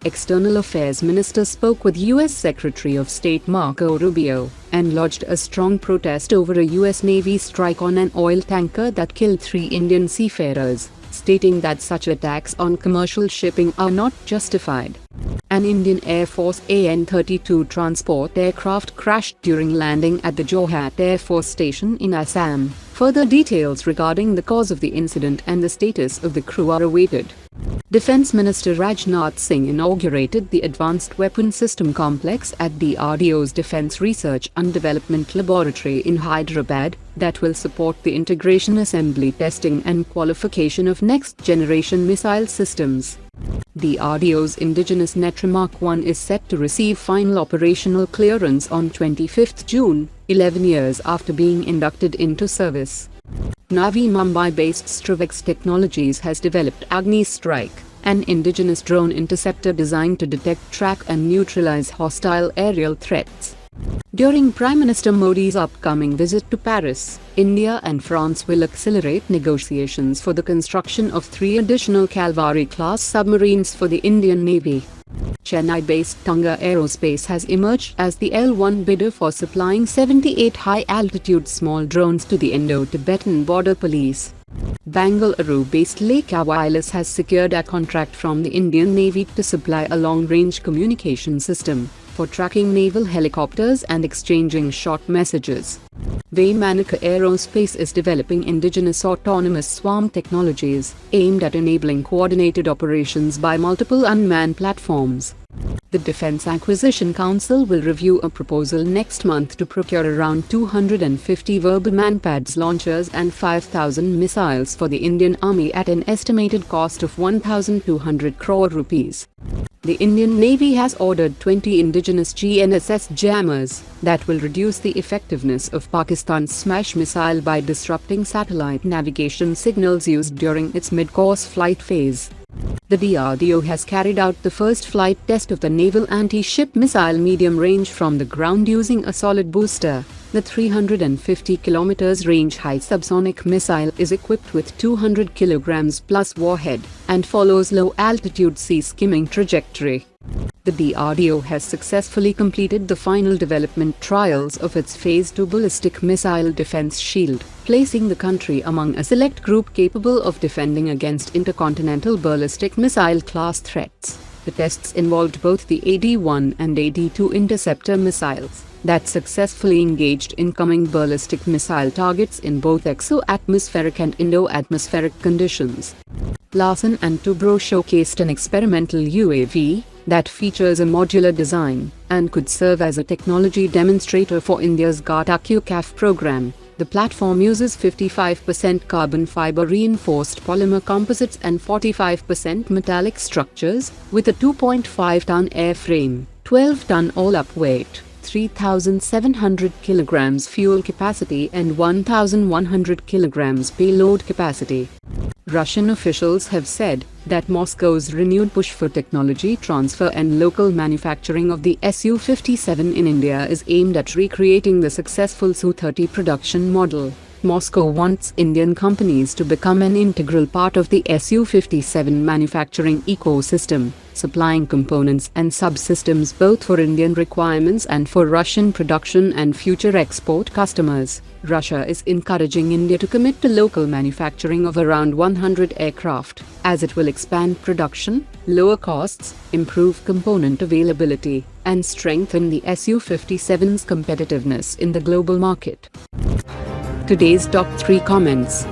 External Affairs Minister spoke with U.S. Secretary of State Marco Rubio and lodged a strong protest over a U.S. Navy strike on an oil tanker that killed 3 Indian seafarers, stating that such attacks on commercial shipping are not justified. An Indian Air Force AN-32 transport aircraft crashed during landing at the Jorhat Air Force Station in Assam. Further details regarding the cause of the incident and the status of the crew are awaited. Defense Minister Rajnath Singh inaugurated the Advanced Weapon System Complex at DRDO's Defense Research and Development Laboratory in Hyderabad that will support the integration, assembly, testing and qualification of next-generation missile systems. DRDO's Indigenous Netra Mark 1 is set to receive final operational clearance on 25 June, 11 years after being inducted into service. Navi Mumbai-based Stravex Technologies has developed AgniStrike, an indigenous drone interceptor designed to detect, track and neutralize hostile aerial threats. During Prime Minister Modi's upcoming visit to Paris, India and France will accelerate negotiations for the construction of 3 additional Kalvari-Class submarines for the Indian Navy. Chennai-based Tunga Aerospace has emerged as the L1 bidder for supplying 78 high-altitude small drones to the Indo-Tibetan Border Police. Bangalore-based Lekha Wireless has secured a contract from the Indian Navy to supply a long-range communication system for tracking naval helicopters and exchanging short messages. Jaishankar Aerospace is developing indigenous autonomous swarm technologies aimed at enabling coordinated operations by multiple unmanned platforms. The Defence Acquisition Council will review a proposal next month to procure around 250 Verba manpads launchers and 5,000 missiles for the Indian Army at an estimated cost of 1,200 crore rupees. The Indian Navy has ordered 20 indigenous GNSS jammers that will reduce the effectiveness of Pakistan's Smash missile by disrupting satellite navigation signals used during its mid-course flight phase. The DRDO has carried out the first flight test of the naval anti-ship missile medium range from the ground using a solid booster. The 350 km range high subsonic missile is equipped with 200 kg plus warhead and follows low-altitude sea skimming trajectory. The DRDO has successfully completed the final development trials of its Phase-2 ballistic missile defense shield, placing the country among a select group capable of defending against intercontinental ballistic missile class threats. The tests involved both the AD-1 and AD-2 Interceptor missiles that successfully engaged incoming ballistic missile targets in both exo-atmospheric and Indo-atmospheric conditions. Larsen & Toubro showcased an experimental UAV that features a modular design and could serve as a technology demonstrator for India's Ghatak UCAV program. The platform uses 55% carbon fiber reinforced polymer composites and 45% metallic structures, with a 2.5-ton airframe, 12-ton all-up weight, 3,700 kg fuel capacity and 1,100 kg payload capacity. Russian officials have said that Moscow's renewed push for technology transfer and local manufacturing of the Su-57 in India is aimed at recreating the successful Su-30 production model. Moscow wants Indian companies to become an integral part of the Su-57 manufacturing ecosystem, supplying components and subsystems both for Indian requirements and for Russian production and future export customers. Russia is encouraging India to commit to local manufacturing of around 100 aircraft, as it will expand production, lower costs, improve component availability, and strengthen the Su-57's competitiveness in the global market. Today's top 3 comments.